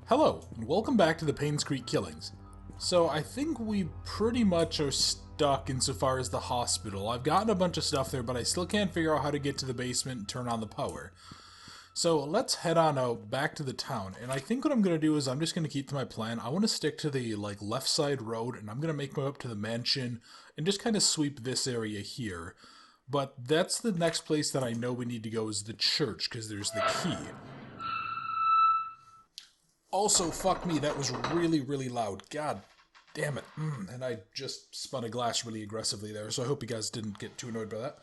Hello, and welcome back to the Painscreek killings. So I think we pretty much are stuck insofar as the hospital. I've gotten a bunch of stuff there, but I still can't figure out how to get to the basement and turn on the power. So let's head on out back to the town, and I think what I'm going to do is I'm just going to keep to my plan. I want to stick to the left side road, and I'm going to make my way up to the mansion and just kind of sweep this area here. But that's the next place that I know we need to go is the church, because there's the key. Also, fuck me, that was really, really loud. God damn it. And I just spun a glass really aggressively there, so I hope you guys didn't get too annoyed by that.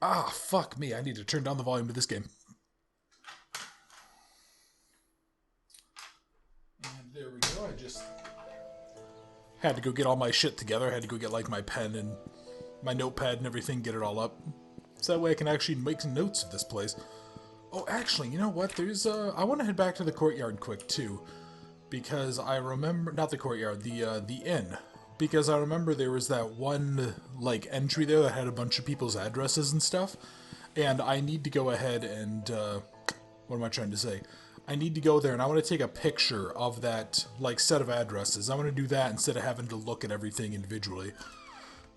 Ah, fuck me, I need to turn down the volume of this game. And there we go, I just had to go get all my shit together. I had to go get, my pen and my notepad and everything, get it all up. So that way I can actually make some notes of this place. Oh, actually, you know what? There's I want to head back to the courtyard quick too, because I remember not the courtyard, the inn, because I remember there was that one entry there that had a bunch of people's addresses and stuff, and I need to go ahead and what am I trying to say? I need to go there and I want to take a picture of that set of addresses. I want to do that instead of having to look at everything individually.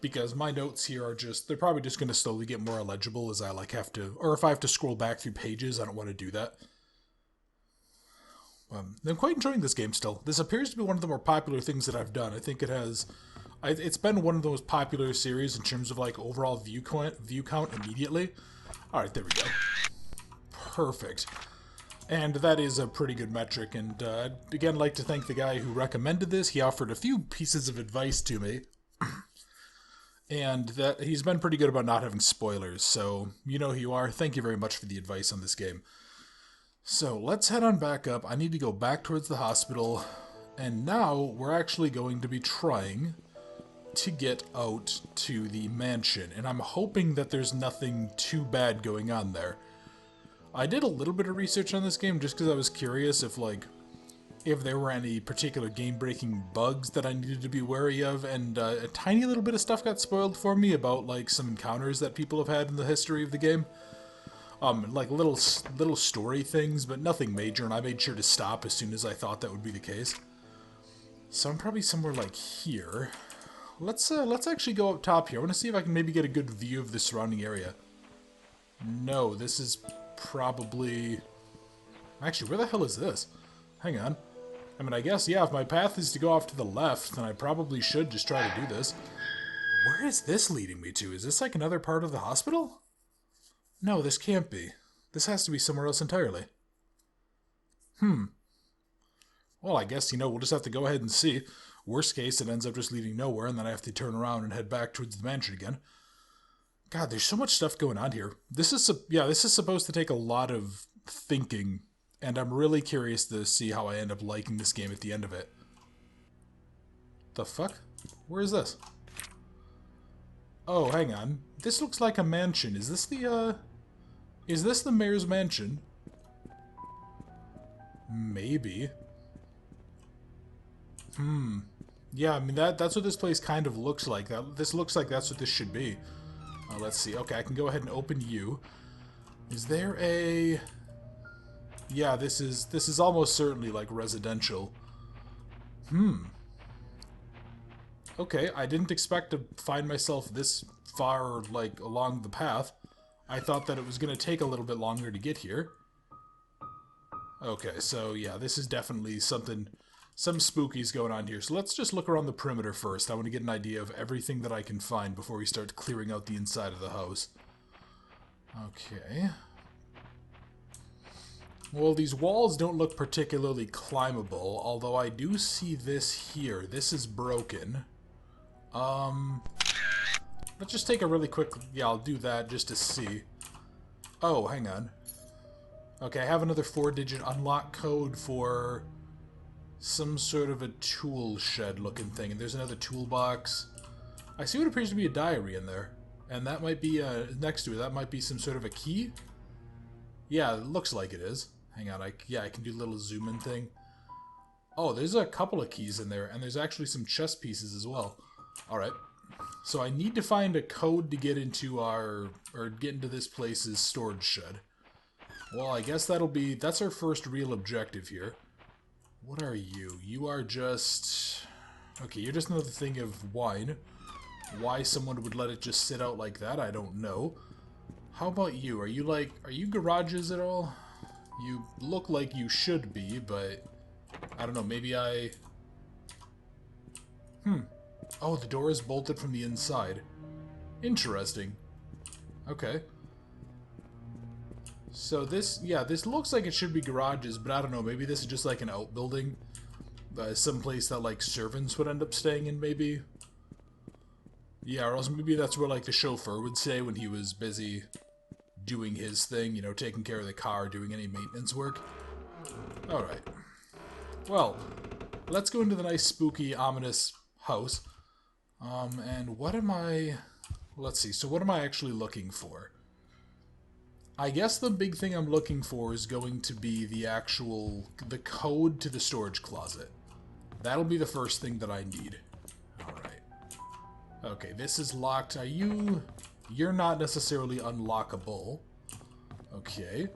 Because my notes here are they're probably just going to slowly get more illegible as I have to, or if I have to scroll back through pages, I don't want to do that. I'm quite enjoying this game still. This appears to be one of the more popular things that I've done. I think it's been one of the most popular series in terms of overall view count immediately. Alright, there we go. Perfect. And that is a pretty good metric, and I'd again like to thank the guy who recommended this. He offered a few pieces of advice to me. And that he's been pretty good about not having spoilers, so you know who you are. Thank you very much for the advice on this game. So let's head on back up. I need to go back towards the hospital, and now we're actually going to be trying to get out to the mansion, and I'm hoping that there's nothing too bad going on there. I did a little bit of research on this game just because I was curious if there were any particular game-breaking bugs that I needed to be wary of, and a tiny little bit of stuff got spoiled for me about, some encounters that people have had in the history of the game. Little story things, but nothing major, and I made sure to stop as soon as I thought that would be the case. So I'm probably somewhere here. Let's actually go up top here. I want to see if I can maybe get a good view of the surrounding area. No, this is probably... Actually, where the hell is this? Hang on. I mean, I guess, yeah, if my path is to go off to the left, then I probably should just try to do this. Where is this leading me to? Is this another part of the hospital? No, this can't be. This has to be somewhere else entirely. Well, I guess, we'll just have to go ahead and see. Worst case, it ends up just leading nowhere, and then I have to turn around and head back towards the mansion again. God, there's so much stuff going on here. This is supposed to take a lot of thinking, and I'm really curious to see how I end up liking this game at the end of it. The fuck? Where is this? Oh, hang on. This looks like a mansion. Is this the mayor's mansion? Maybe. Yeah, I mean, that's what this place kind of looks like. This looks like that's what this should be. Let's see. Okay, I can go ahead and open you. Is there a... Yeah, this is almost certainly residential. Okay, I didn't expect to find myself this far along the path. I thought that it was going to take a little bit longer to get here. Okay, so yeah, this is definitely some spookies going on here. So let's just look around the perimeter first. I want to get an idea of everything that I can find before we start clearing out the inside of the house. Okay. Well, these walls don't look particularly climbable, although I do see this here. This is broken. Let's just take a really quick... Yeah, I'll do that just to see. Oh, hang on. Okay, I have another 4-digit unlock code for some sort of a tool shed looking thing, and there's another toolbox. I see what appears to be a diary in there, and that might be, next to it, that might be some sort of a key? Yeah, it looks like it is. Hang on, I can do a little zoom in thing. Oh, there's a couple of keys in there, and there's actually some chess pieces as well. Alright. So I need to find a code to get into get into this place's storage shed. Well, I guess that's our first real objective here. What are you? You are just... Okay, you're just another thing of wine. Why someone would let it just sit out like that, I don't know. How about you? Are you garages at all? You look like you should be, but... I don't know, maybe I... Oh, the door is bolted from the inside. Interesting. Okay. So this, yeah, this looks like it should be garages, but I don't know, maybe this is just like an outbuilding. Someplace that, like, servants would end up staying in, maybe. Yeah, or else maybe that's where, like, the chauffeur would stay when he was busy doing his thing, you know, taking care of the car, doing any maintenance work. Alright. Well, let's go into the nice, spooky, ominous house. And what am I... Let's see, so what am I actually looking for? I guess the big thing I'm looking for is going to be the code to the storage closet. That'll be the first thing that I need. Alright. Okay, this is locked. You're not necessarily unlockable. Okay.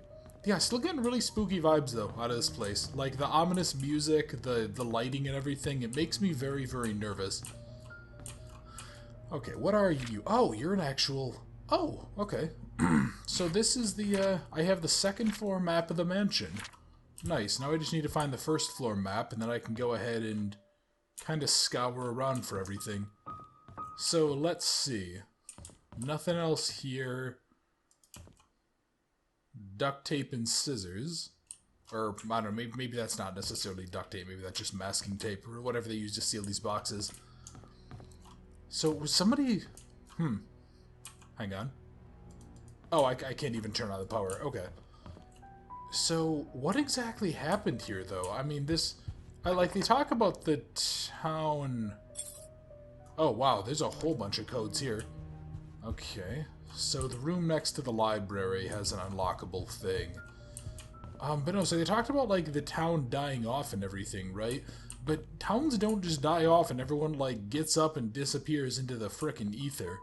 Yeah, still getting really spooky vibes, though, out of this place. Like, the ominous music, the lighting and everything, it makes me very, very nervous. Okay, what are you? Oh, you're an actual... Oh, okay. So this is the, I have the second floor map of the mansion. Nice, now I just need to find the first floor map, and then I can go ahead and kind of scour around for everything. So, let's see. Nothing else here. Duct tape and scissors. Or, I don't know, maybe that's not necessarily duct tape, maybe that's just masking tape, or whatever they use to seal these boxes. So, was somebody... Hang on. Oh, I can't even turn on the power. Okay. So, what exactly happened here, though? I mean, they talk about the town... Oh, wow, there's a whole bunch of codes here. Okay. So, the room next to the library has an unlockable thing. But no, so they talked about, like, the town dying off and everything, right? But towns don't just die off and everyone, like, gets up and disappears into the frickin' ether.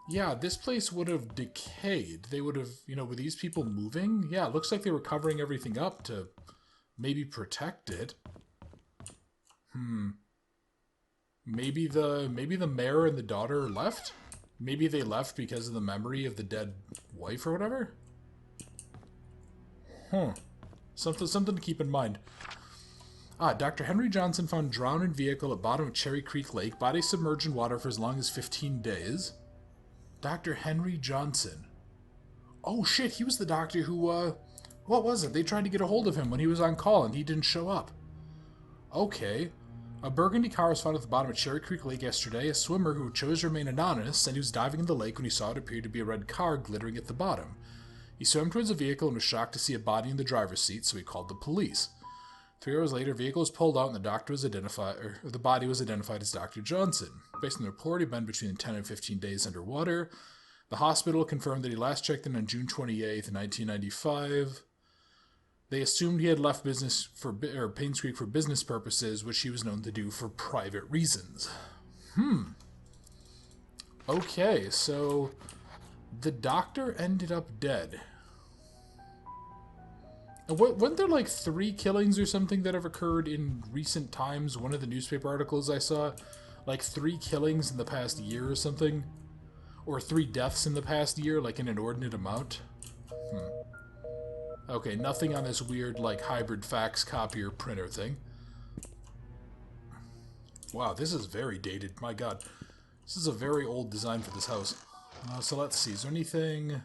Yeah, this place would have decayed. They would have, you know, were these people moving? Yeah, it looks like they were covering everything up to maybe protect it. Maybe the mayor and the daughter left? Maybe they left because of the memory of the dead wife or whatever? Something to keep in mind. Dr. Henry Johnson found drowned in vehicle at bottom of Cherry Creek Lake. Body submerged in water for as long as 15 days. Dr. Henry Johnson. Oh shit, he was the doctor who, what was it? They tried to get a hold of him when he was on call and he didn't show up. Okay. A burgundy car was found at the bottom of Cherry Creek Lake yesterday. A swimmer who chose to remain anonymous said he was diving in the lake when he saw what appeared to be a red car glittering at the bottom. He swam towards the vehicle and was shocked to see a body in the driver's seat, so he called the police. 3 hours later, the vehicle was pulled out and the body was identified as Dr. Johnson. Based on the report, he'd been between 10 and 15 days underwater. The hospital confirmed that he last checked in on June 28th, 1995. They assumed he had left Painscreek for business purposes, which he was known to do for private reasons. Okay, so the doctor ended up dead. Weren't there like 3 killings or something that have occurred in recent times? One of the newspaper articles I saw, like 3 killings in the past year or something? Or 3 deaths in the past year, like an inordinate amount? Okay, nothing on this weird, like, hybrid fax copier printer thing. Wow, this is very dated. My god. This is a very old design for this house. So let's see. Is there anything...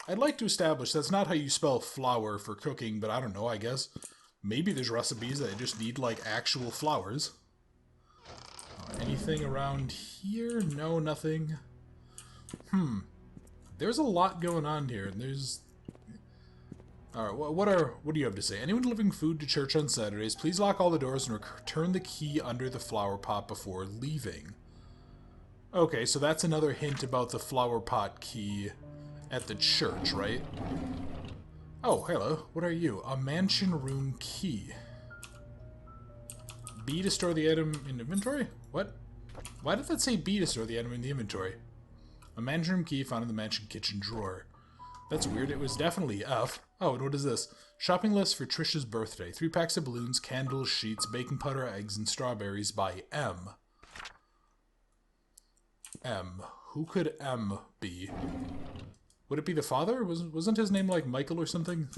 I'd like to establish that's not how you spell flour for cooking, but I don't know, I guess. Maybe there's recipes that just need, like, actual flowers. Anything around here? No, nothing. There's a lot going on here, and there's... Alright, what do you have to say? Anyone delivering food to church on Saturdays, please lock all the doors and return the key under the flower pot before leaving. Okay, so that's another hint about the flower pot key at the church, right? Oh, hello. What are you? A mansion room key. B to store the item in inventory? What? Why did that say B to store the item in the inventory? A mansion room key found in the mansion kitchen drawer. That's weird. It was definitely F. Oh, and what is this? Shopping list for Trisha's birthday. 3 packs of balloons, candles, sheets, baking powder, eggs, and strawberries by M. M. Who could M be? Would it be the father? Wasn't his name like Michael or something?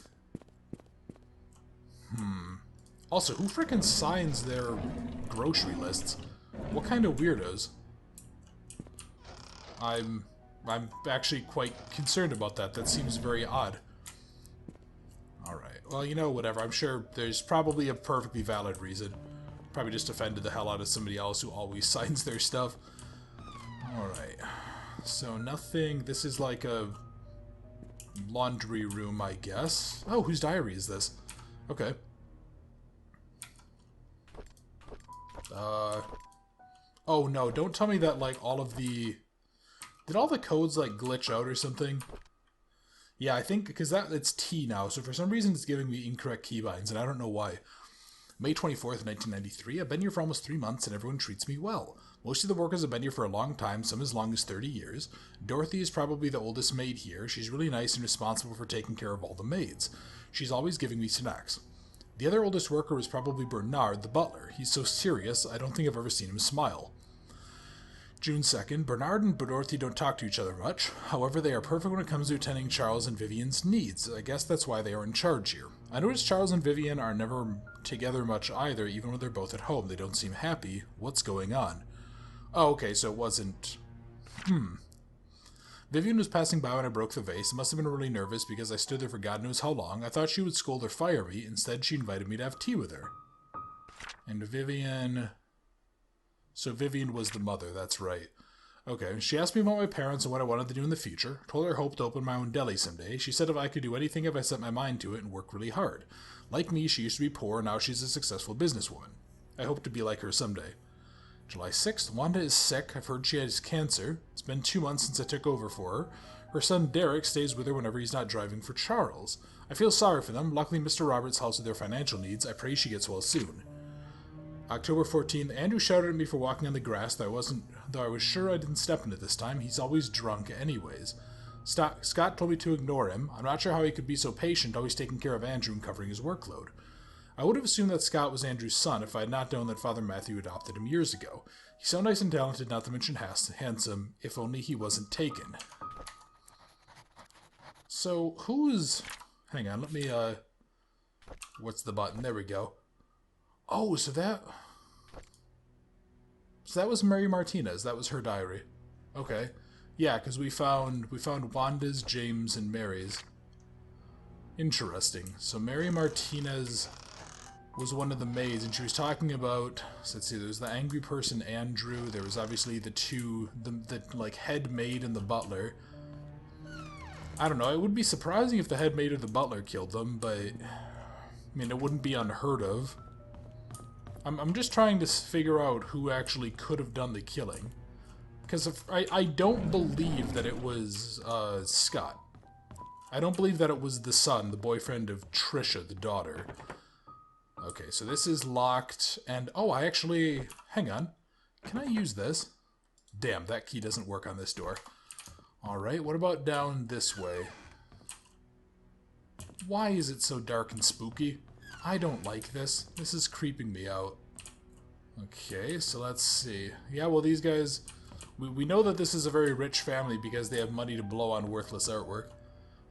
Also, who frickin' signs their grocery lists? What kind of weirdos? I'm actually quite concerned about that. That seems very odd. Alright, well, you know, whatever. I'm sure there's probably a perfectly valid reason. Probably just offended the hell out of somebody else who always signs their stuff. Alright. So, nothing... This is like a laundry room, I guess. Oh, whose diary is this? Okay. Oh no, don't tell me that, like, all of the... Did all the codes, like, glitch out or something? Yeah, I think, because it's T now, so for some reason it's giving me incorrect keybinds, and I don't know why. May 24th, 1993, I've been here for almost 3 months, and everyone treats me well. Most of the workers have been here for a long time, some as long as 30 years. Dorothy is probably the oldest maid here. She's really nice and responsible for taking care of all the maids. She's always giving me snacks. The other oldest worker was probably Bernard, the butler. He's so serious, I don't think I've ever seen him smile. June 2nd, Bernard and Dorothy don't talk to each other much. However, they are perfect when it comes to attending Charles and Vivian's needs. I guess that's why they are in charge here. I noticed Charles and Vivian are never together much either, even when they're both at home. They don't seem happy. What's going on? Oh, okay, so it wasn't... Vivian was passing by when I broke the vase. I must have been really nervous because I stood there for God knows how long. I thought she would scold or fire me. Instead, she invited me to have tea with her. And Vivian... So Vivian was the mother, that's right. Okay, she asked me about my parents and what I wanted to do in the future. Told her I hoped to open my own deli someday. She said if I could do anything if I set my mind to it and work really hard. Like me, she used to be poor, now she's a successful businesswoman. I hope to be like her someday. July 6th, Wanda is sick. I've heard she has cancer. It's been 2 months since I took over for her. Her son Derek stays with her whenever he's not driving for Charles. I feel sorry for them. Luckily, Mr. Roberts helps with their financial needs. I pray she gets well soon. October 14th, Andrew shouted at me for walking on the grass, though I was sure I didn't step in it this time. He's always drunk anyways. Scott told me to ignore him. I'm not sure how he could be so patient, always taking care of Andrew and covering his workload. I would have assumed that Scott was Andrew's son if I had not known that Father Matthew adopted him years ago. He's so nice and talented, not to mention handsome, if only he wasn't taken. So, who's... Hang on, let me, what's the button? There we go. Oh, so that was Mary Martinez. That was her diary. Okay. Yeah, because we found Wanda's, James, and Mary's. Interesting. So Mary Martinez was one of the maids, and she was talking about... So let's see, there was the angry person, Andrew. There was obviously the two... The like, head maid and the butler. I don't know. It would be surprising if the head maid or the butler killed them, but... I mean, it wouldn't be unheard of. I'm just trying to figure out who actually could have done the killing. Because I don't believe that it was Scott. I don't believe that it was the son, the boyfriend of Trisha, the daughter. Okay, so this is locked, and... Oh, I actually... Hang on. Can I use this? Damn, that key doesn't work on this door. Alright, what about down this way? Why is it so dark and spooky? I don't like this. This is creeping me out. Okay, so let's see. Yeah, well, these guys... We know that this is a very rich family because they have money to blow on worthless artwork.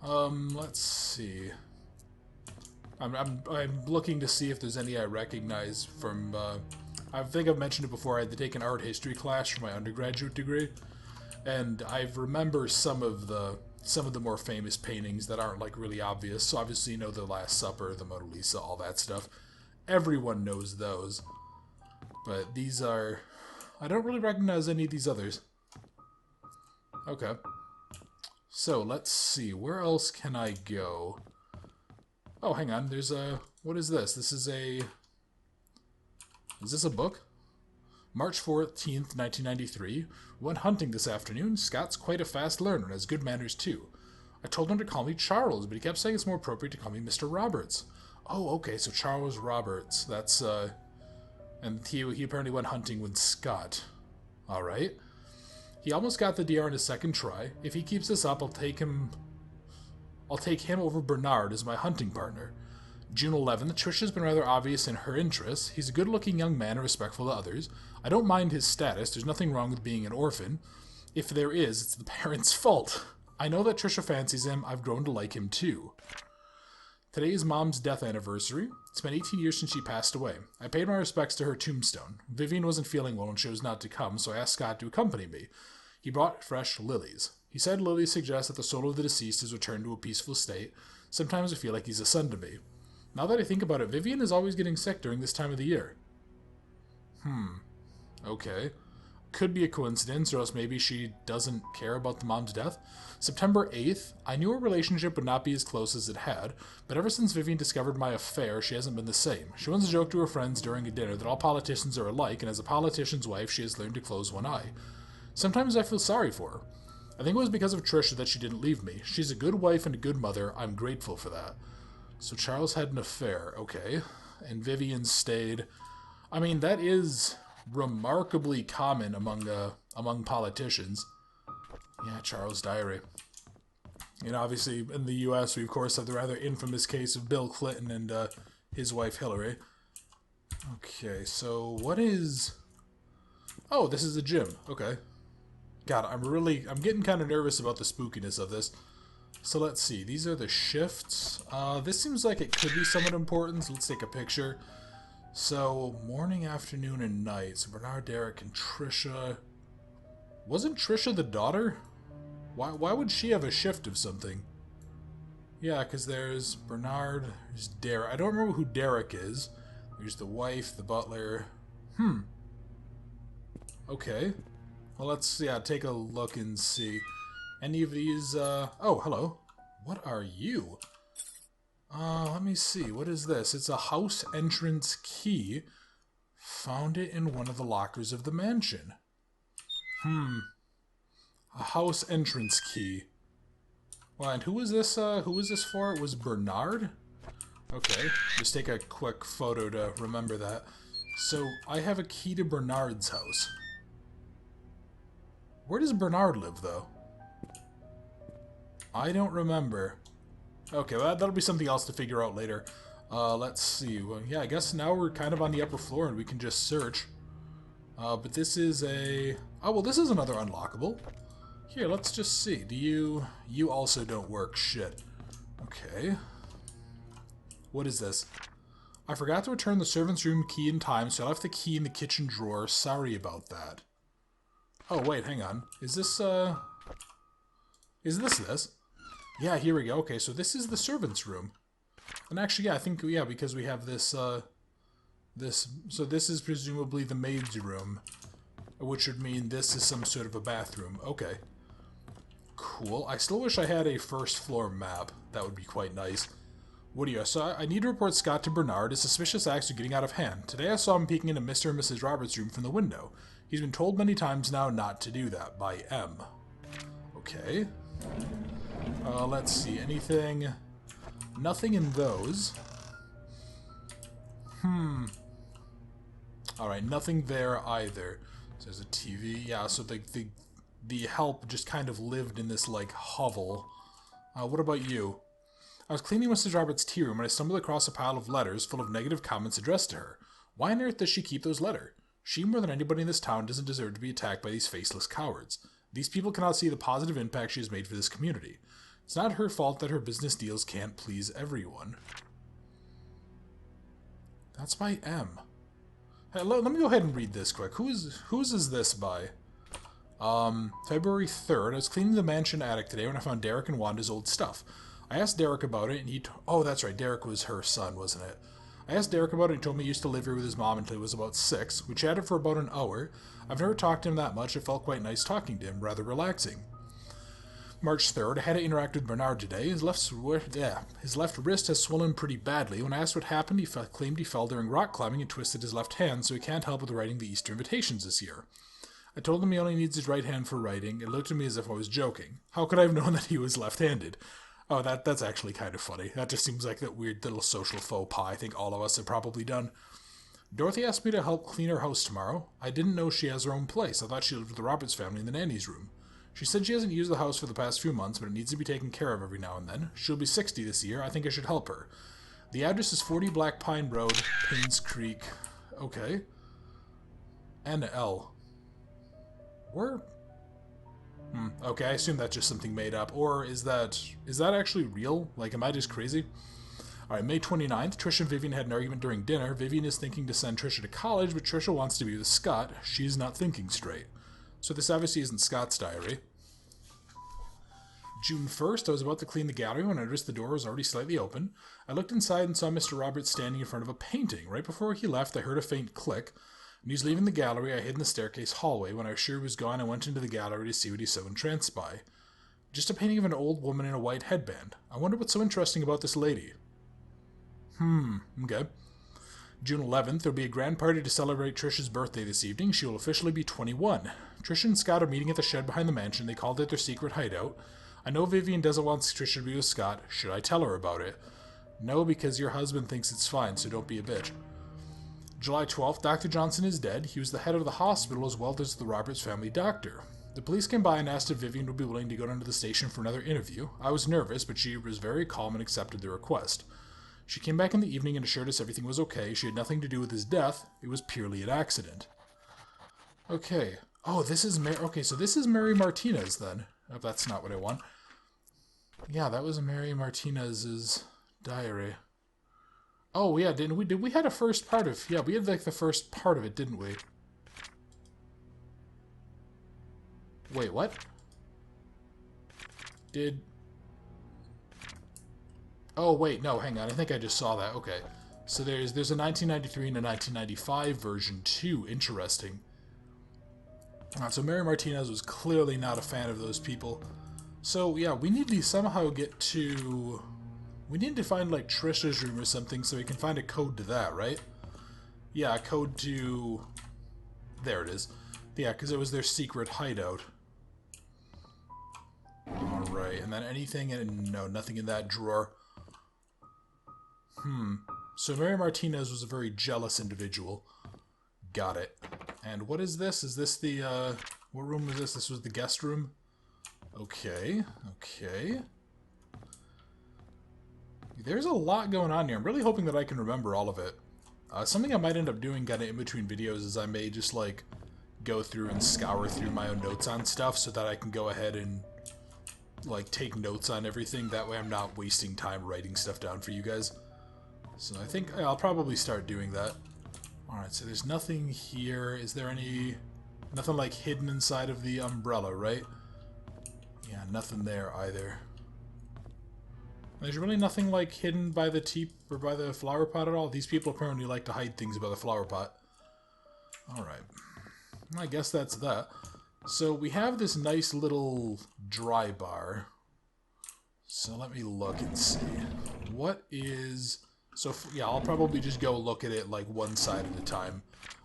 Let's see. I'm looking to see if there's any I recognize from... I think I've mentioned it before. I had to take an art history class for my undergraduate degree, and I remember some of the more famous paintings that aren't like really obvious. So obviously, you know, the Last Supper, the Mona Lisa, all that stuff. Everyone knows those, but these are... I don't really recognize any of these others. Okay. So, let's see. Where else can I go? Oh, hang on. There's a... What is this? This is a... Is this a book? March 14th, 1993. Went hunting this afternoon. Scott's quite a fast learner and has good manners, too. I told him to call me Charles, but he kept saying it's more appropriate to call me Mr. Roberts. Oh, okay. So Charles Roberts. That's, And he apparently went hunting with Scott. Alright. He almost got the deer on his second try. If he keeps this up, I'll take him... I'll take him over Bernard as my hunting partner. June 11th, Trish has been rather obvious in her interests. He's a good-looking young man and respectful to others. I don't mind his status. There's nothing wrong with being an orphan. If there is, it's the parents' fault. I know that Trisha fancies him. I've grown to like him too. Today is Mom's death anniversary. It's been 18 years since she passed away. I paid my respects to her tombstone. Vivian wasn't feeling well and chose not to come, so I asked Scott to accompany me. He brought fresh lilies. He said lilies suggest that the soul of the deceased has returned to a peaceful state. Sometimes I feel like he's a son to me. Now that I think about it, Vivian is always getting sick during this time of the year. Okay. Could be a coincidence, or else maybe she doesn't care about the mom's death. September 8th, I knew our relationship would not be as close as it had, but ever since Vivian discovered my affair, she hasn't been the same. She once joked to her friends during a dinner that all politicians are alike, and as a politician's wife, she has learned to close one eye. Sometimes I feel sorry for her. I think it was because of Trisha that she didn't leave me. She's a good wife and a good mother. I'm grateful for that. So Charles had an affair, okay. And Vivian stayed. I mean, that is remarkably common among politicians. Yeah, Charles' diary. And obviously, in the U.S., we of course have the rather infamous case of Bill Clinton and his wife Hillary. Okay, so what is... Oh, this is a gym. Okay. God, I'm getting kind of nervous about the spookiness of this. So let's see. These are the shifts. This seems like it could be somewhat important, so let's take a picture. So, morning, afternoon, and night. So Bernard, Derek, and Trisha. Wasn't Trisha the daughter? Why would she have a shift of something? Yeah, because there's Bernard, there's Derek. I don't remember who Derek is. There's the wife, the butler. Okay. Well, let's, take a look and see. Any of these, oh, hello. What are you? Let me see. What is this? It's a house entrance key. Found it in one of the lockers of the mansion. A house entrance key. Well, and who was this for? It was Bernard? Okay, just take a quick photo to remember that. So, I have a key to Bernard's house. Where does Bernard live, though? I don't remember. Okay, well, that'll be something else to figure out later. Let's see. Well, yeah, I guess now we're kind of on the upper floor and we can just search. But this is a... Oh, well, this is another unlockable. Here, let's just see. Do you... You also don't work. Shit. Okay. What is this? I forgot to return the servant's room key in time, so I left the key in the kitchen drawer. Sorry about that. Oh, wait, hang on. Is this, Is this? Yeah, here we go. Okay, so this is the servant's room. And actually, yeah, I think, yeah, because we have this, so this is presumably the maid's room, which would mean this is some sort of a bathroom. Okay. Cool. I still wish I had a first floor map. That would be quite nice. What do you... So I need to report Scott to Bernard. His suspicious acts are getting out of hand. Today I saw him peeking into Mr. and Mrs. Roberts' room from the window. He's been told many times now not to do that by M. Okay. Let's see. Anything... Nothing in those. Alright, nothing there either. So there's a TV. Yeah, so the help just kind of lived in this, like, hovel. What about you? I was cleaning Mrs. Roberts' tea room when I stumbled across a pile of letters full of negative comments addressed to her. Why on earth does she keep those letters? She, more than anybody in this town, doesn't deserve to be attacked by these faceless cowards. These people cannot see the positive impact she has made for this community. It's not her fault that her business deals can't please everyone. That's by M. Hey, let me go ahead and read this quick. Whose is this by? February 3rd. I was cleaning the mansion attic today when I found Derek and Wanda's old stuff. I asked Derek about it, and he oh, that's right, Derek was her son, wasn't it? I asked Derek about it, and he told me he used to live here with his mom until he was about 6. We chatted for about an hour. I've never talked to him that much. It felt quite nice talking to him, rather relaxing. March 3rd, I had to interact with Bernard today. His left wrist has swollen pretty badly. When I asked what happened, he claimed he fell during rock climbing and twisted his left hand, so he can't help with writing the Easter invitations this year. I told him he only needs his right hand for writing. It looked at me as if I was joking. How could I have known that he was left-handed? Oh, that's actually kind of funny. That just seems like that weird little social faux pas I think all of us have probably done. Dorothy asked me to help clean her house tomorrow. I didn't know she has her own place. I thought she lived with the Roberts family in the nanny's room. She said she hasn't used the house for the past few months, but it needs to be taken care of every now and then. She'll be 60 this year. I think I should help her. The address is 40 Black Pine Road, Painscreek. Okay. NL. Where? Okay, I assume that's just something made up. Or is that actually real? Like, am I just crazy? Alright, May 29th, Trish and Vivian had an argument during dinner. Vivian is thinking to send Trisha to college, but Trisha wants to be with Scott. She's not thinking straight. So this obviously isn't Scott's diary. June 1st, I was about to clean the gallery when I noticed the door was already slightly open. I looked inside and saw Mr. Roberts standing in front of a painting. Right before he left, I heard a faint click. When he was leaving the gallery, I hid in the staircase hallway. When I was sure he was gone, I went into the gallery to see what he so entranced by. Just a painting of an old woman in a white headband. I wonder what's so interesting about this lady. Okay. June 11th, there'll be a grand party to celebrate Trish's birthday this evening. She will officially be 21. Trish and Scott are meeting at the shed behind the mansion. They called it their secret hideout. I know Vivian doesn't want Trisha to be with Scott. Should I tell her about it? No, because your husband thinks it's fine, so don't be a bitch. July 12th, Dr. Johnson is dead. He was the head of the hospital as well as the Roberts family doctor. The police came by and asked if Vivian would be willing to go down to the station for another interview. I was nervous, but she was very calm and accepted the request. She came back in the evening and assured us everything was okay. She had nothing to do with his death. It was purely an accident. Okay. Oh, this is okay, so this is Mary Martinez then. If that's not what I want. Yeah, that was Mary Martinez's diary. Oh, yeah, didn't we? Did we had a first part of... Yeah, we had like the first part of it, didn't we? Wait, what? Oh, wait, no, hang on. I think I just saw that. Okay. So there's a 1993 and a 1995 version, too. Interesting. So Mary Martinez was clearly not a fan of those people. So, yeah, we need to somehow get to... We need to find, like, Trisha's room or something so we can find a code to that, right? Yeah, a code to... There it is. Yeah, because it was their secret hideout. Alright, and then anything in... No, nothing in that drawer. So Mary Martinez was a very jealous individual. Got it. And what is this? Is this the, what room was this? This was the guest room? Okay, okay. There's a lot going on here. I'm really hoping that I can remember all of it. Something I might end up doing kind of in between videos is I may just, like, go through and scour through my own notes on stuff so that I can go ahead and, like, take notes on everything. That way I'm not wasting time writing stuff down for you guys. So I think I'll probably start doing that. Alright, so there's nothing here. Is there any... Nothing, like, hidden inside of the umbrella, right? Yeah, nothing there either. There's really nothing, like, hidden by the tea or by the flower pot at all. These people apparently like to hide things by the flower pot. Alright. I guess that's that. So we have this nice little dry bar. So let me look and see. What is... So, yeah, I'll probably just go look at it, like, one side at a time.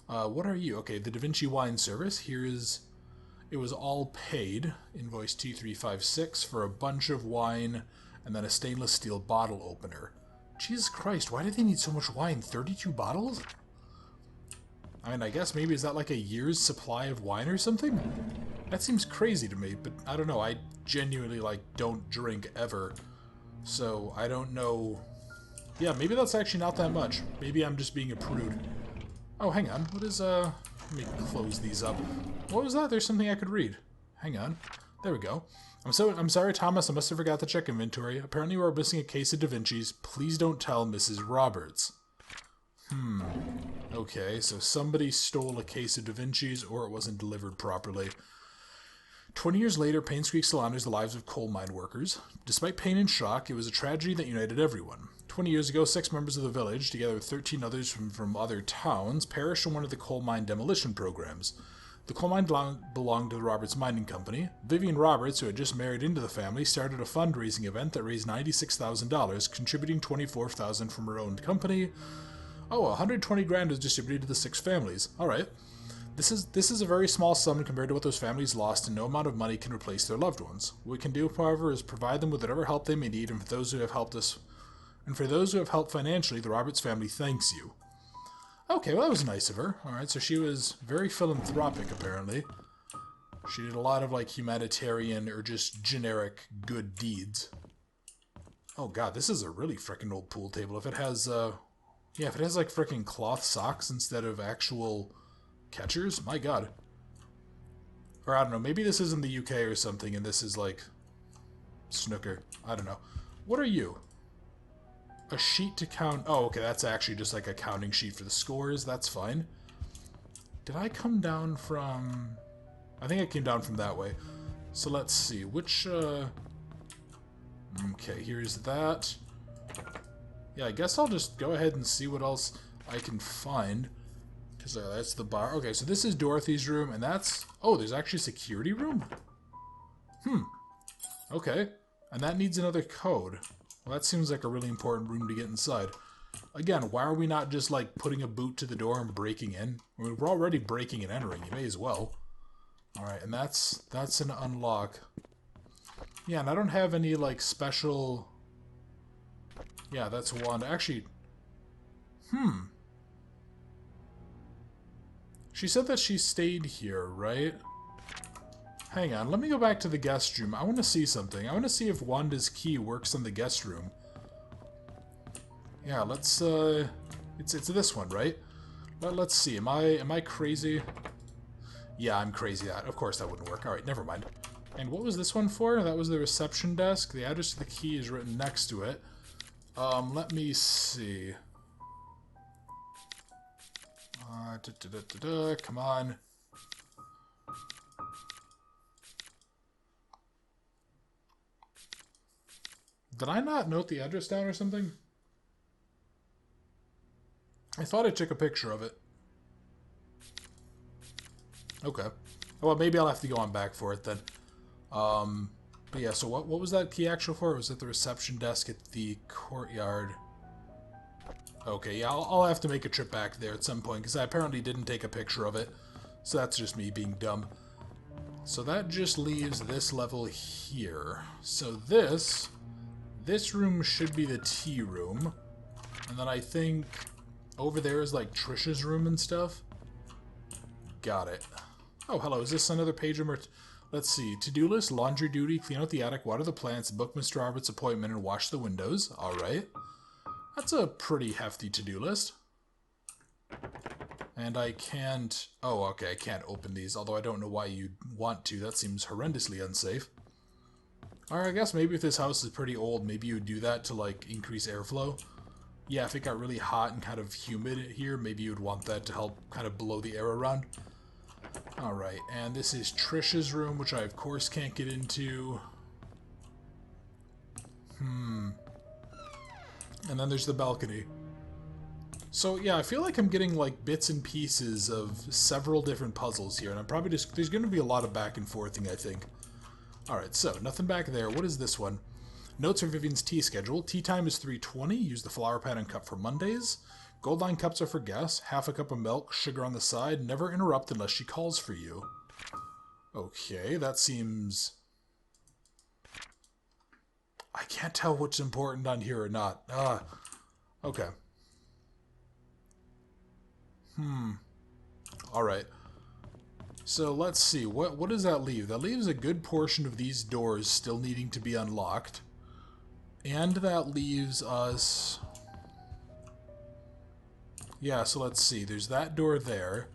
What are you? Okay, the Da Vinci Wine Service. Here is... It was all paid. Invoice 2356 for a bunch of wine and then a stainless steel bottle opener. Jesus Christ, why did they need so much wine? 32 bottles? I mean, I guess maybe is that like a year's supply of wine or something? That seems crazy to me, but I don't know. I genuinely, like, don't drink ever. So, I don't know... Yeah, maybe that's actually not that much. Maybe I'm just being a prude. Oh, hang on. What is, Let me close these up. What was that? There's something I could read. Hang on. There we go. I'm sorry, Thomas. I must have forgot to check inventory. Apparently we're missing a case of Da Vinci's. Please don't tell Mrs. Roberts. Okay, so somebody stole a case of Da Vinci's or it wasn't delivered properly. 20 years later, Painscreek still honors the lives of coal mine workers. Despite pain and shock, it was a tragedy that united everyone. 20 years ago, 6 members of the village, together with 13 others from other towns, perished in one of the coal mine demolition programs. The coal mine belonged to the Roberts Mining Company. Vivian Roberts, who had just married into the family, started a fundraising event that raised $96,000, contributing $24,000 from her own company. Oh, $120,000 was distributed to the 6 families. Alright. This is a very small sum compared to what those families lost, and no amount of money can replace their loved ones. What we can do, however, is provide them with whatever help they may need, and for those who have helped financially, the Roberts family thanks you. Okay, well, that was nice of her. Alright, so she was very philanthropic, apparently. She did a lot of, like, humanitarian or just generic good deeds. Oh god, this is a really frickin' old pool table. If it has, yeah, if it has, like, frickin' cloth socks instead of actual catchers, my god. Or, I don't know, maybe this is in the UK or something, and this is, like, snooker. I don't know. What are you? A sheet to count... Oh, okay, that's actually just, like, a counting sheet for the scores. That's fine. Did I come down from... I think I came down from that way. So let's see. Which, Okay, here's that. Yeah, I guess I'll just go ahead and see what else I can find. Because that's the bar. Okay, so this is Dorothy's room, and that's... Oh, there's actually a security room? Okay. And that needs another code. Well, that seems like a really important room to get inside. Again, why are we not just, like, putting a boot to the door and breaking in? I mean, we're already breaking and entering. You may as well. Alright, and that's an unlock. Yeah, and I don't have any, like, special... Yeah, that's one. Actually... She said that she stayed here, right? Hang on, let me go back to the guest room. I want to see something. I want to see if Wanda's key works on the guest room. Yeah, let's, It's this one, right? Let's see. Am I crazy? Yeah, I'm crazy. Of course that wouldn't work. Alright, never mind. And what was this one for? That was the reception desk. The address to the key is written next to it. Let me see. Come on. Did I not note the address down or something? I thought I took a picture of it. Okay. Well, maybe I'll have to go on back for it then. But yeah, so what was that key actual for? Was it the reception desk at the courtyard? Okay, yeah, I'll have to make a trip back there at some point, because I apparently didn't take a picture of it. So that's just me being dumb. So that just leaves this level here. So this room should be the tea room. And then I think over there is like Trisha's room and stuff. Got it. Oh, hello, is this another page room? Let's see. To-do list, laundry duty, clean out the attic, water the plants, book Mr. Roberts' appointment, and wash the windows. Alright. That's a pretty hefty to-do list. And I can't... Oh, okay, I can't open these, although I don't know why you'd want to. That seems horrendously unsafe. Alright, I guess maybe if this house is pretty old, maybe you would do that to, like, increase airflow. Yeah, if it got really hot and kind of humid here, maybe you would want that to help kind of blow the air around. Alright, and this is Trisha's room, which I, of course, can't get into. And then there's the balcony. So, yeah, I feel like I'm getting, like, bits and pieces of several different puzzles here, and I'm probably just... There's going to be a lot of back and forthing, I think. Alright, so, nothing back there. What is this one? Notes for Vivian's tea schedule. Tea time is 3:20. Use the flower pan and cup for Mondays. Gold line cups are for guests. Half a cup of milk, sugar on the side. Never interrupt unless she calls for you. Okay, that seems... I can't tell what's important on here or not. Okay. Alright. So let's see. What does that leave? That leaves a good portion of these doors still needing to be unlocked. And that leaves us... Yeah, so let's see. There's that door there.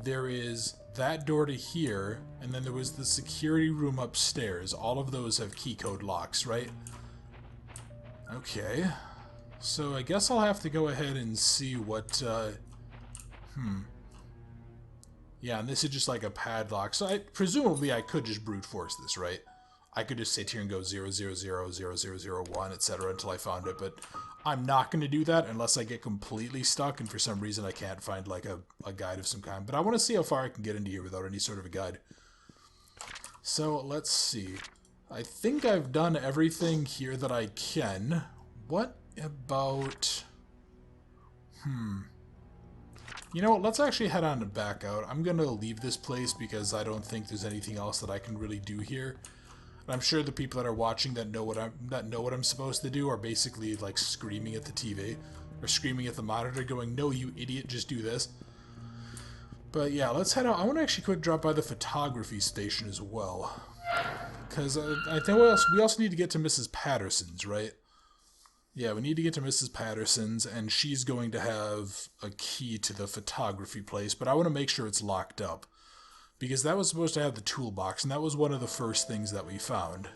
There is that door to here. And then there was the security room upstairs. All of those have key code locks, right? Okay. So I guess I'll have to go ahead and see what... Yeah, and this is just like a padlock. So presumably I could just brute force this, right? I could just sit here and go 0000001, etc. until I found it, but I'm not going to do that unless I get completely stuck and for some reason I can't find like a guide of some kind. But I want to see how far I can get into here without any sort of a guide. So let's see. I think I've done everything here that I can. What about... You know what, let's actually head on and back out. I'm going to leave this place because I don't think there's anything else that I can really do here. And I'm sure the people that are watching that know what I'm supposed to do are basically like screaming at the TV or screaming at the monitor going, "No, you idiot, just do this." But yeah, let's head out. I want to actually quick drop by the photography station as well. Because I think we also need to get to Mrs. Patterson's, right? Yeah, we need to get to Mrs. Patterson's, and she's going to have a key to the photography place, but I want to make sure it's locked up. Because that was supposed to have the toolbox, and that was one of the first things that we found.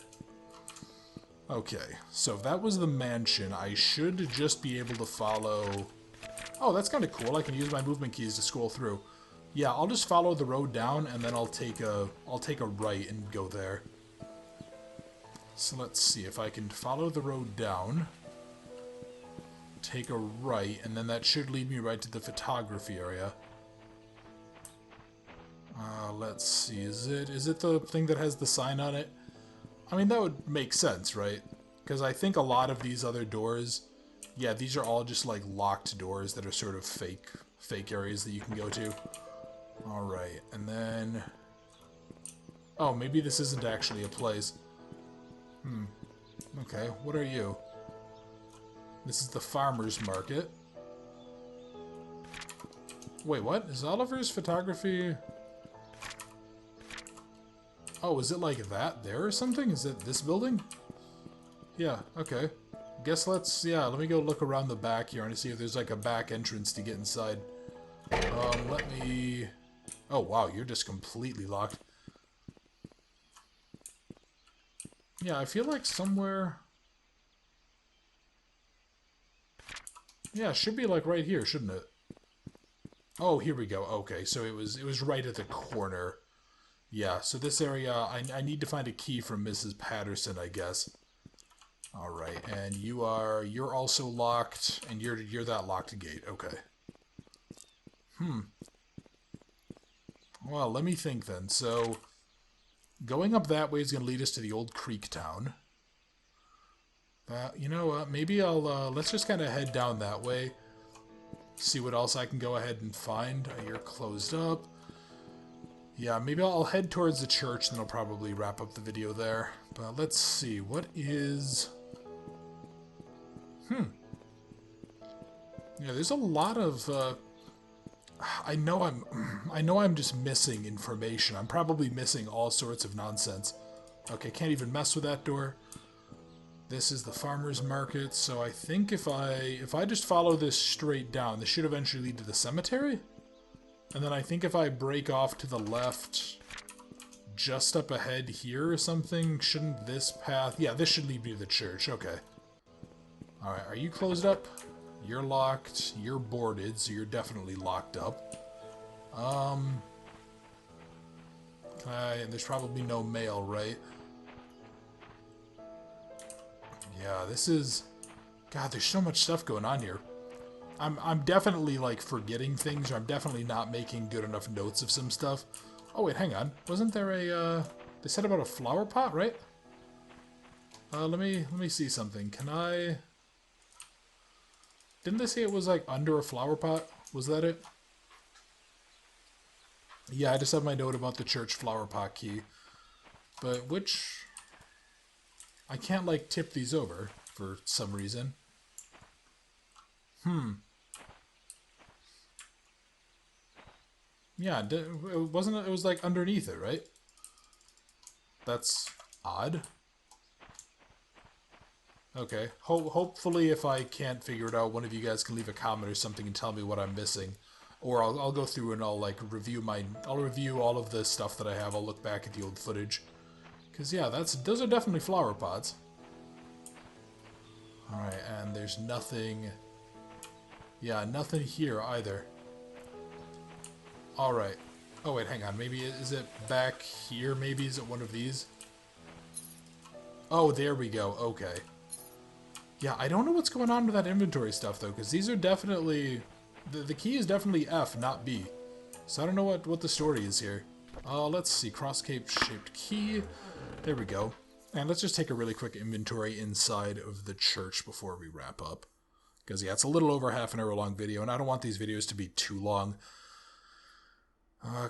Okay, so if that was the mansion, I should just be able to follow... Oh, that's kind of cool. I can use my movement keys to scroll through. Yeah, I'll just follow the road down, and then I'll take a right and go there. So let's see if I can follow the road down, take a right, and then that should lead me right to the photography area. Let's see, is it the thing that has the sign on it? I mean, that would make sense, right? Because I think a lot of these other doors, yeah, these are all just like locked doors that are sort of fake areas that you can go to. Alright, and then... Oh, maybe this isn't actually a place. Okay, what are you? This is the farmer's market. Wait, what? Is Oliver's photography... Oh, is it like that there or something? Is it this building? Yeah, okay. Guess let me go look around the back here and see if there's like a back entrance to get inside. Let me... Oh, wow, you're just completely locked. Yeah, I feel like somewhere... Yeah, it should be like right here, shouldn't it? Oh, here we go. Okay, so it was right at the corner. Yeah, so this area, I need to find a key from Mrs. Patterson, I guess. Alright, and you're also locked, and you're that locked gate. Okay. Well, let me think then. So, going up that way is going to lead us to the old creek town. You know what, maybe let's just kind of head down that way. See what else I can go ahead and find. You're closed up. Yeah, maybe I'll head towards the church, then I'll probably wrap up the video there. But let's see, what is... Yeah, there's a lot of... I know I'm just missing information. I'm probably missing all sorts of nonsense. Okay, can't even mess with that door. This is the farmer's market, so I think if I just follow this straight down, this should eventually lead to the cemetery? And then I think if I break off to the left, just up ahead here or something, shouldn't this path... Yeah, this should lead me to the church. Okay. Alright, are you closed up? You're locked. You're boarded, so you're definitely locked up. And there's probably no mail, right? Yeah, this is... God, there's so much stuff going on here. I'm definitely, like, forgetting things, or I'm definitely not making good enough notes of some stuff. Oh, wait, hang on. Wasn't there a, They said about a flower pot, right? Let me see something. Can I... Didn't they say it was, like, under a flower pot? Was that it? Yeah, I just have my note about the church flower pot key. But which... I can't, like, tip these over for some reason. Yeah, it was like underneath it, right? That's odd. Okay, hopefully if I can't figure it out, one of you guys can leave a comment or something and tell me what I'm missing. Or I'll go through and I'll like review all of the stuff that I have. I'll look back at the old footage. Cause yeah, those are definitely flower pots. Alright, and there's nothing... Yeah, nothing here either. Alright. Oh wait, hang on. Maybe, is it back here? Maybe, is it one of these? Oh, there we go. Okay. Yeah, I don't know what's going on with that inventory stuff, though, because these are definitely... The key is definitely F, not B. So I don't know what the story is here. Let's see. Cross-shaped key. There we go. And let's just take a really quick inventory inside of the church before we wrap up. Because, yeah, it's a little over half an hour long video, and I don't want these videos to be too long.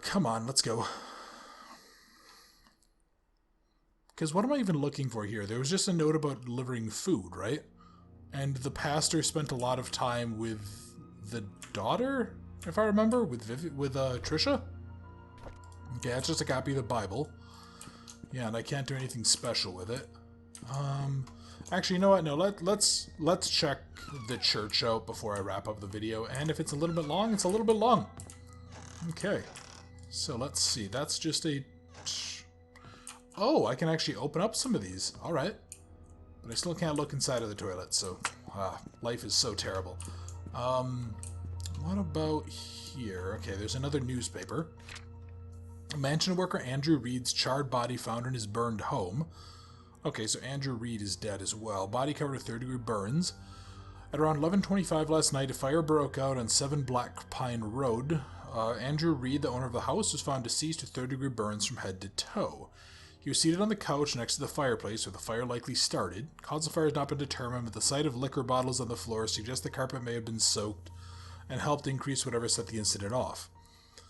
Come on, let's go. Because what am I even looking for here? There was just a note about delivering food, right? And the pastor spent a lot of time with the daughter? if I remember, with Trisha. Okay, that's just a copy of the Bible. Yeah, and I can't do anything special with it. Actually, you know what? No, let's check the church out before I wrap up the video. And if it's a little bit long, it's a little bit long. Okay, so let's see. That's just a... Oh, I can actually open up some of these. All right. But I still can't look inside of the toilet, so... life is so terrible. What about here? Okay, there's another newspaper. Mansion worker Andrew Reed's charred body found in his burned home. Okay, so Andrew Reed is dead as well. Body covered with third-degree burns. At around 11:25 last night, a fire broke out on 7 Black Pine Road. Andrew Reed, the owner of the house, was found deceased with third-degree burns from head to toe. He was seated on the couch next to the fireplace where the fire likely started. Cause of fire has not been determined, but the sight of liquor bottles on the floor suggests the carpet may have been soaked and helped increase whatever set the incident off.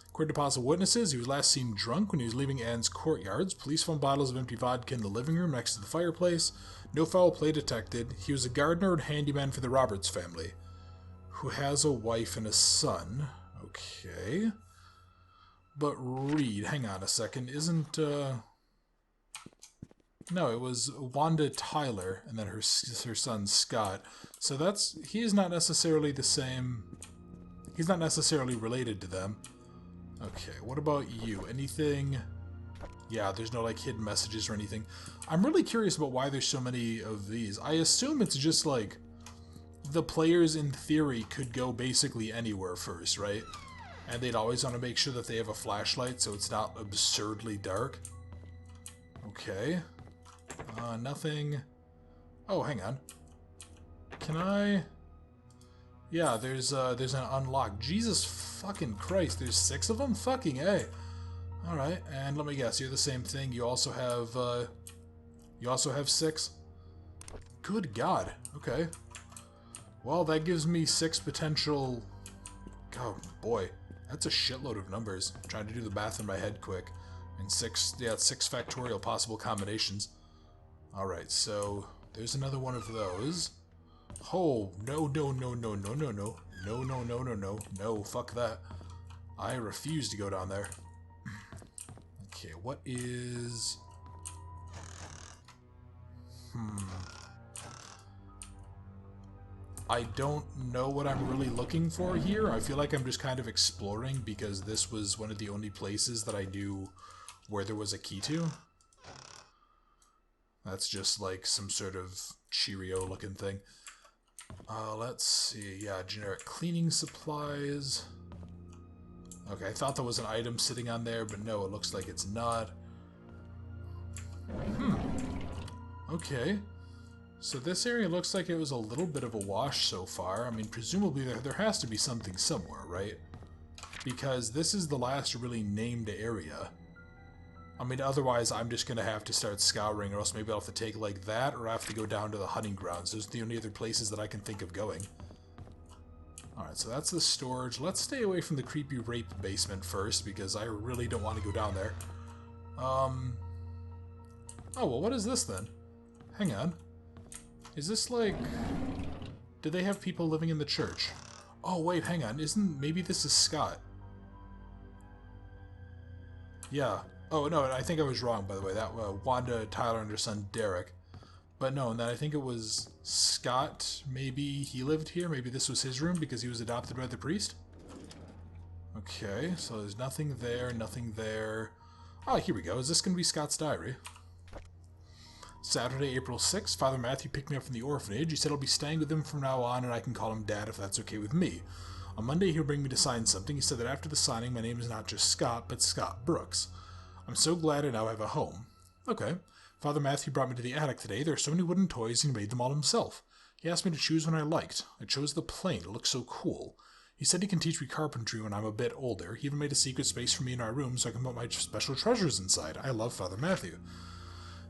According to possible witnesses, he was last seen drunk when he was leaving Ann's courtyards. Police found bottles of empty vodka in the living room next to the fireplace. No foul play detected. He was a gardener and handyman for the Roberts family, who has a wife and a son. Okay. But Reed, hang on a second, isn't, No, it was Wanda Tyler, and then her son Scott. So he is not necessarily the same... He's not necessarily related to them. Okay, what about you? Anything... Yeah, there's no, like, hidden messages or anything. I'm really curious about why there's so many of these. I assume it's just, like, the players, in theory, could go basically anywhere first, right? And they'd always want to make sure that they have a flashlight so it's not absurdly dark. Okay. Nothing... Oh, hang on. Can I... Yeah, there's an unlock. Jesus fucking Christ, there's 6 of them? Fucking A. Alright, and let me guess, you're the same thing. You also have 6? Good God. Okay. Well, that gives me 6 potential... Oh, boy. That's a shitload of numbers. I'm trying to do the math in my head quick. And 6 factorial possible combinations. Alright, so there's another one of those. Oh, no, fuck that. I refuse to go down there. Okay, what is... I don't know what I'm really looking for here. I feel like I'm just kind of exploring because this was one of the only places that I knew where there was a key to. That's just like some sort of Cheerio looking thing. Let's see. Yeah, generic cleaning supplies. Okay, I thought there was an item sitting on there, but no, it looks like it's not. Okay. So this area looks like it was a little bit of a wash so far. I mean, presumably there has to be something somewhere, right? Because this is the last really named area. I mean, otherwise I'm just going to have to start scouring, or else maybe I'll have to take like that, or I have to go down to the hunting grounds. Those are the only other places that I can think of going. Alright, so that's the storage. Let's stay away from the creepy rape basement first, because I really don't want to go down there. Oh, well, what is this then? Hang on. Is this like... Do they have people living in the church? Oh, wait, hang on. Maybe this is Scott. Yeah. Oh, no, I think I was wrong, by the way. That Wanda, Tyler, and her son, Derek. But no, and then I think it was Scott. Maybe he lived here. Maybe this was his room because he was adopted by the priest. Okay, so there's nothing there, nothing there. Oh, here we go. Is this going to be Scott's diary? Saturday, April 6th, Father Matthew picked me up from the orphanage. He said I'll be staying with him from now on, and I can call him Dad if that's okay with me. On Monday, he'll bring me to sign something. He said that after the signing, my name is not just Scott, but Scott Brooks. I'm so glad I now have a home. Okay. Father Matthew brought me to the attic today. There are so many wooden toys, and he made them all himself. He asked me to choose one I liked. I chose the plane. It looks so cool. He said he can teach me carpentry when I'm a bit older. He even made a secret space for me in our room so I can put my special treasures inside. I love Father Matthew.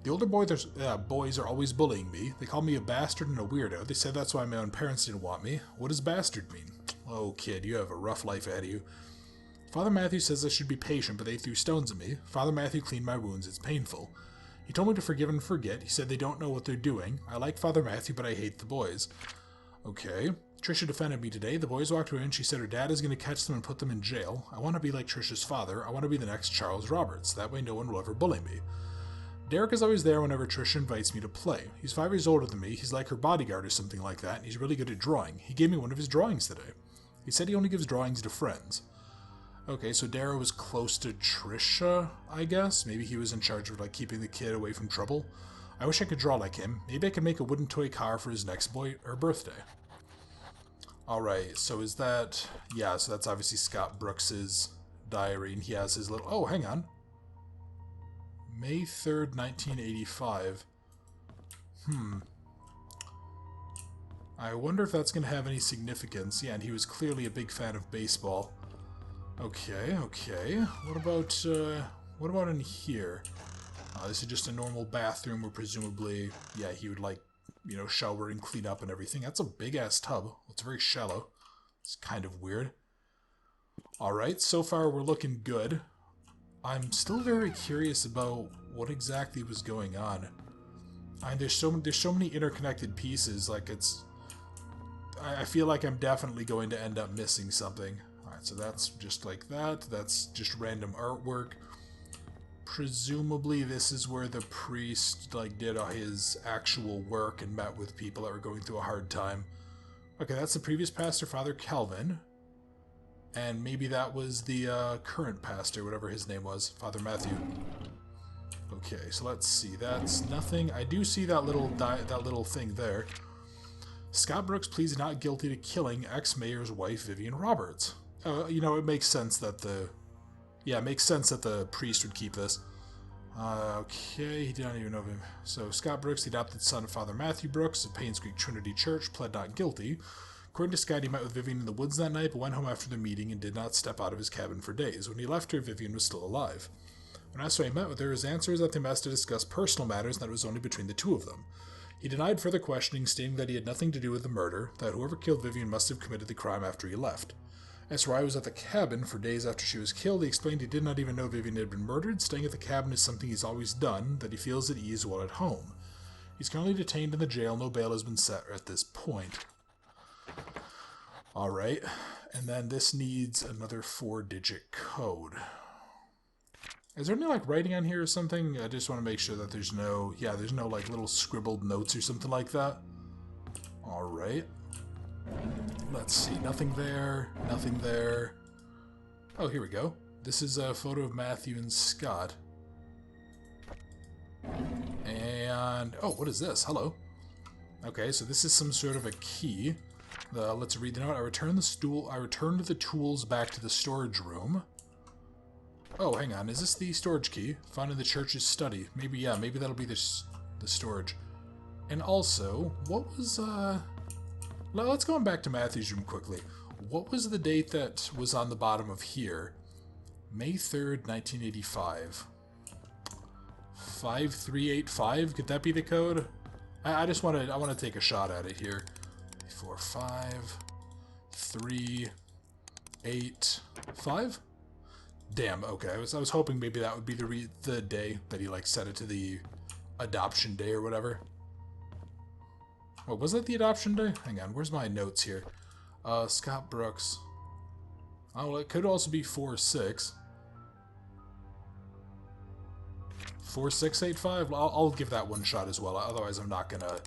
The older boys are always bullying me. They call me a bastard and a weirdo. They said that's why my own parents didn't want me. What does bastard mean? Oh, kid, you have a rough life ahead of you. Father Matthew says I should be patient, but they threw stones at me. Father Matthew cleaned my wounds. It's painful. He told me to forgive and forget. He said they don't know what they're doing. I like Father Matthew, but I hate the boys. Okay. Trisha defended me today. The boys walked away and she said her dad is going to catch them and put them in jail. I want to be like Trisha's father. I want to be the next Charles Roberts. That way no one will ever bully me. Derek is always there whenever Trisha invites me to play. He's 5 years older than me. He's like her bodyguard or something like that, and he's really good at drawing. He gave me one of his drawings today. He said he only gives drawings to friends. Okay, so Darrow was close to Trisha, I guess? Maybe he was in charge of, like, keeping the kid away from trouble. I wish I could draw like him. Maybe I could make a wooden toy car for his next birthday. Alright, so is that... Yeah, so that's obviously Scott Brooks's diary, and he has his little... Oh, hang on. May 3rd, 1985. I wonder if that's going to have any significance. Yeah, and he was clearly a big fan of baseball. Okay, okay. What about in here? This is just a normal bathroom where presumably, yeah, he would, like, you know, shower and clean up and everything. That's a big-ass tub. It's very shallow. It's kind of weird. Alright, so far we're looking good. I'm still very curious about what exactly was going on. There's so many interconnected pieces, like it's... I feel like I'm definitely going to end up missing something. Alright, so that's just like that. That's just random artwork. Presumably this is where the priest, like, did his actual work and met with people that were going through a hard time. Okay, that's the previous pastor, Father Calvin. And maybe that was the current pastor, whatever his name was, Father Matthew. Okay, so let's see. That's nothing. I do see that little thing there. Scott Brooks pleads not guilty to killing ex-mayor's wife, Vivian Roberts. You know, it makes sense that the... Yeah, it makes sense that the priest would keep this. Okay, he did not even know him. So, Scott Brooks, the adopted son of Father Matthew Brooks of Painscreek Trinity Church, pled not guilty. According to Scott, he met with Vivian in the woods that night, but went home after the meeting and did not step out of his cabin for days. When he left her, Vivian was still alive. When asked why he met with her, his answer is that they met to discuss personal matters and that it was only between the two of them. He denied further questioning, stating that he had nothing to do with the murder, that whoever killed Vivian must have committed the crime after he left. As to why he was at the cabin for days after she was killed, he explained he did not even know Vivian had been murdered. Staying at the cabin is something he's always done, that he feels at ease while at home. He's currently detained in the jail. No bail has been set at this point. Alright, and then this needs another 4-digit code. Is there any, like, writing on here or something? I just want to make sure that there's no... Yeah, there's no, like, little scribbled notes or something like that. Alright. Let's see. Nothing there. Nothing there. Oh, here we go. This is a photo of Matthew and Scott. And... Oh, what is this? Hello. Okay, so this is some sort of a key. Let's read the note. I returned the tools back to the storage room. Oh, hang on. Is this the storage key? Found in the church's study. Maybe, yeah, maybe that'll be the storage. And also, what was, let's go back to Matthew's room quickly. What was the date that was on the bottom of here? May 3rd, 1985. 5385? Could that be the code? I just want to take a shot at it here. 4, 5, 3, 8, 5? Damn, okay. I was hoping maybe that would be the day that he, like, set it to the adoption day or whatever. What, was that the adoption day? Hang on, where's my notes here? Scott Brooks. Oh, well, it could also be 4-6. 4685? Well, I'll give that one shot as well. Otherwise, I'm not gonna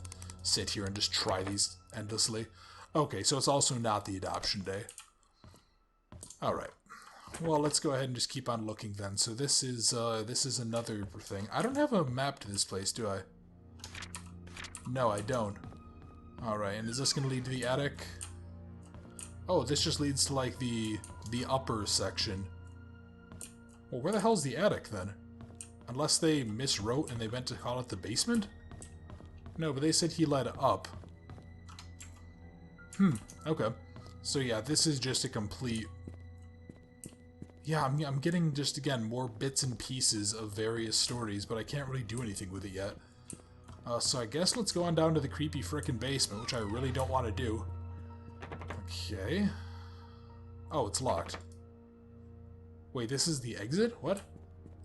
sit here and just try these endlessly. Okay, so it's also not the adoption day. Alright. Well, let's go ahead and just keep on looking then. So this is another thing. I don't have a map to this place, do I? No, I don't. Alright, and is this going to lead to the attic? Oh, this just leads to, like, the upper section. Well, where the hell's the attic, then? Unless they miswrote and they meant to call it the basement? No, but they said he led up. Okay. So yeah, this is just a complete... Yeah, I'm getting, just again, more bits and pieces of various stories, but I can't really do anything with it yet. So I guess let's go on down to the creepy frickin' basement, which I really don't want to do. Okay. Oh, it's locked. Wait, this is the exit? What?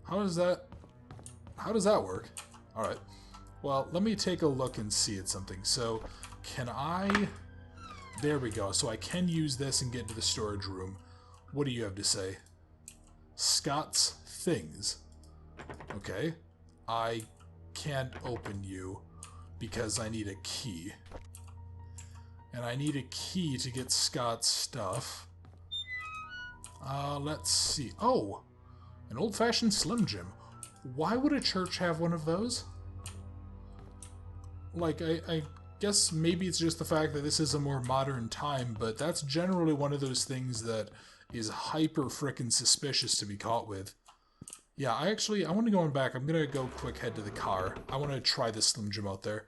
How does that work? Alright. Well, let me take a look and see at something. So, can I There we go. So I can use this and get to the storage room. What do you have to say? Scott's things. Okay. I can't open you because I need a key. And I need a key to get Scott's stuff. Let's see. Oh! An old-fashioned Slim Jim. Why would a church have one of those? Like, I guess maybe it's just the fact that this is a more modern time, but that's generally one of those things that is hyper frickin' suspicious to be caught with. Yeah, I want to go on back. I'm gonna go quick head to the car. I want to try this Slim Jim out there.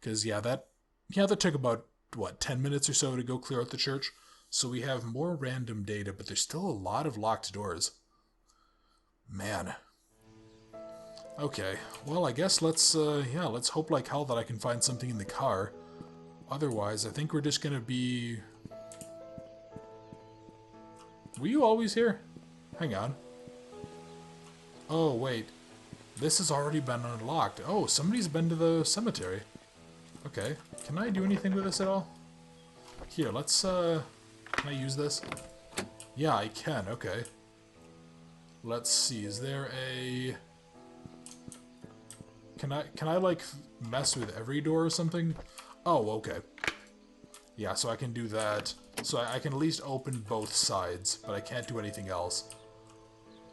Because, yeah, that took about, what, 10 minutes or so to go clear out the church? So we have more random data, but there's still a lot of locked doors. Man. Okay, well, I guess let's hope like hell that I can find something in the car. Otherwise, I think we're just gonna be... Were you always here? Hang on. Oh, wait. This has already been unlocked. Oh, somebody's been to the cemetery. Okay. Can I do anything with this at all? Here, let's, can I use this? Yeah, I can. Okay. Let's see. Is there a... Can I, like, mess with every door or something? Oh, okay. Yeah, so I can do that. So I can at least open both sides, but I can't do anything else.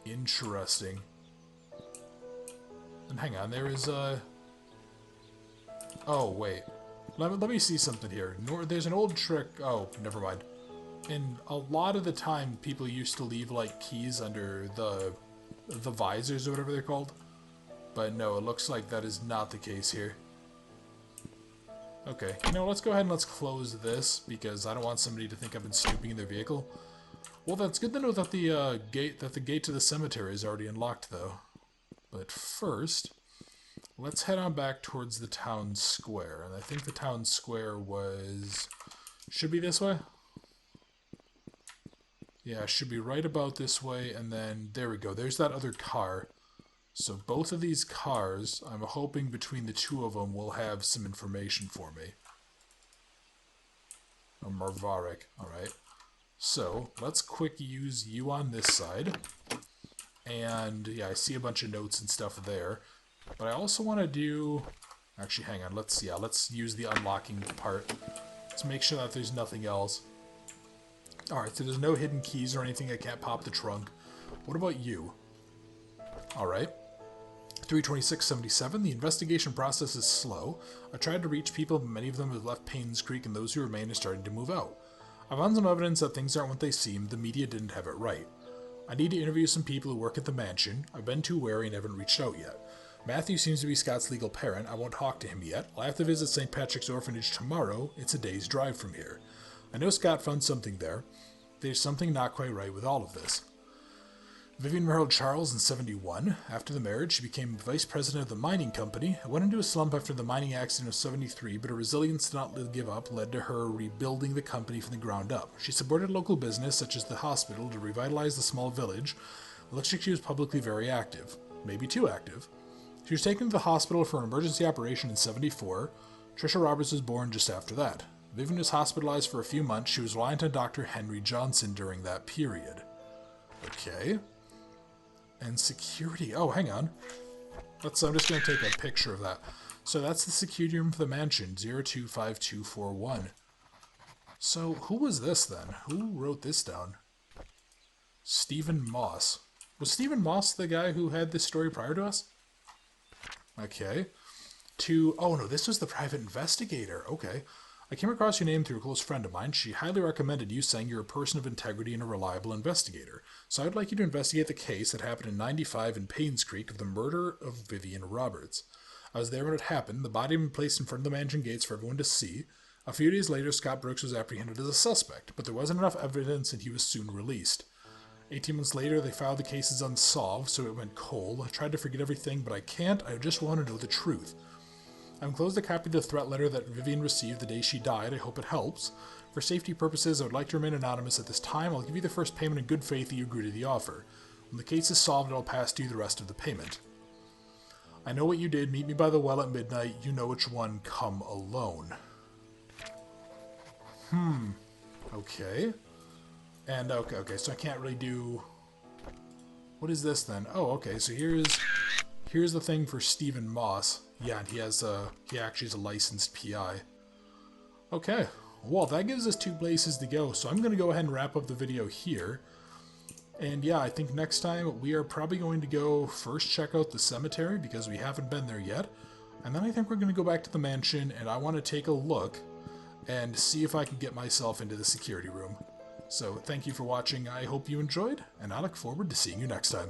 Interesting. And hang on, there is a... Oh, wait. Let me see something here. There's an old trick... Oh, never mind. And a lot of the time, people used to leave, like, keys under the visors or whatever they're called. But no, it looks like that is not the case here. Okay, let's go ahead and let's close this, because I don't want somebody to think I've been snooping in their vehicle. Well, that's good to know that the gate to the cemetery is already unlocked, though. But first, let's head on back towards the town square. And I think the town square should be this way? Yeah, it should be right about this way, and then, there we go. There's that other car. So both of these cars, I'm hoping between the two of them will have some information for me. A Marvarek, alright. So, let's quick use you on this side. And, yeah, I see a bunch of notes and stuff there. But I also want to do... Actually, hang on, let's use the unlocking part. Let's make sure that there's nothing else. Alright, so there's no hidden keys or anything. I can't pop the trunk. What about you? Alright. 32677, the investigation process is slow. I tried to reach people, but many of them have left Painscreek, and those who remain are starting to move out. I found some evidence that things aren't what they seem. The media didn't have it right. I need to interview some people who work at the mansion. I've been too wary and haven't reached out yet. Matthew seems to be Scott's legal parent. I won't talk to him yet. I'll have to visit St. Patrick's Orphanage tomorrow. It's a day's drive from here. I know Scott found something there. There's something not quite right with all of this. Vivian married Charles in 71. After the marriage, she became vice president of the mining company. I went into a slump after the mining accident of 73, but her resilience to not give up led to her rebuilding the company from the ground up. She supported local business, such as the hospital, to revitalize the small village. It looks like she was publicly very active. Maybe too active. She was taken to the hospital for an emergency operation in 74. Trisha Roberts was born just after that. Vivian was hospitalized for a few months. She was reliant on Dr. Henry Johnson during that period. Okay. And security. Oh, hang on. I'm just going to take a picture of that. So that's the security room for the mansion, 025241. So who was this then? Who wrote this down? Stephen Moss. Was Stephen Moss the guy who had this story prior to us? Okay. Oh no, this was the private investigator. Okay. I came across your name through a close friend of mine. She highly recommended you, saying you're a person of integrity and a reliable investigator. So I'd like you to investigate the case that happened in 95 in Painscreek of the murder of Vivian Roberts. I was there when it happened. The body had been placed in front of the mansion gates for everyone to see. A few days later, Scott Brooks was apprehended as a suspect, but there wasn't enough evidence and he was soon released. 18 months later, they filed the case as unsolved, so it went cold. I tried to forget everything, but I can't. I just want to know the truth. I've enclosed a copy of the threat letter that Vivian received the day she died. I hope it helps. For safety purposes, I would like to remain anonymous at this time. I'll give you the first payment in good faith that you agree to the offer. When the case is solved, I'll pass to you the rest of the payment. I know what you did. Meet me by the well at midnight. You know which one. Come alone. Okay. And, okay, so I can't really do... What is this, then? Oh, okay, so here's the thing for Stephen Moss. Yeah, and he actually is a licensed PI. Okay, well, that gives us 2 places to go, so I'm going to go ahead and wrap up the video here. And yeah, I think next time we are probably going to go first check out the cemetery, because we haven't been there yet. And then I think we're going to go back to the mansion, and I want to take a look and see if I can get myself into the security room. So thank you for watching, I hope you enjoyed, and I look forward to seeing you next time.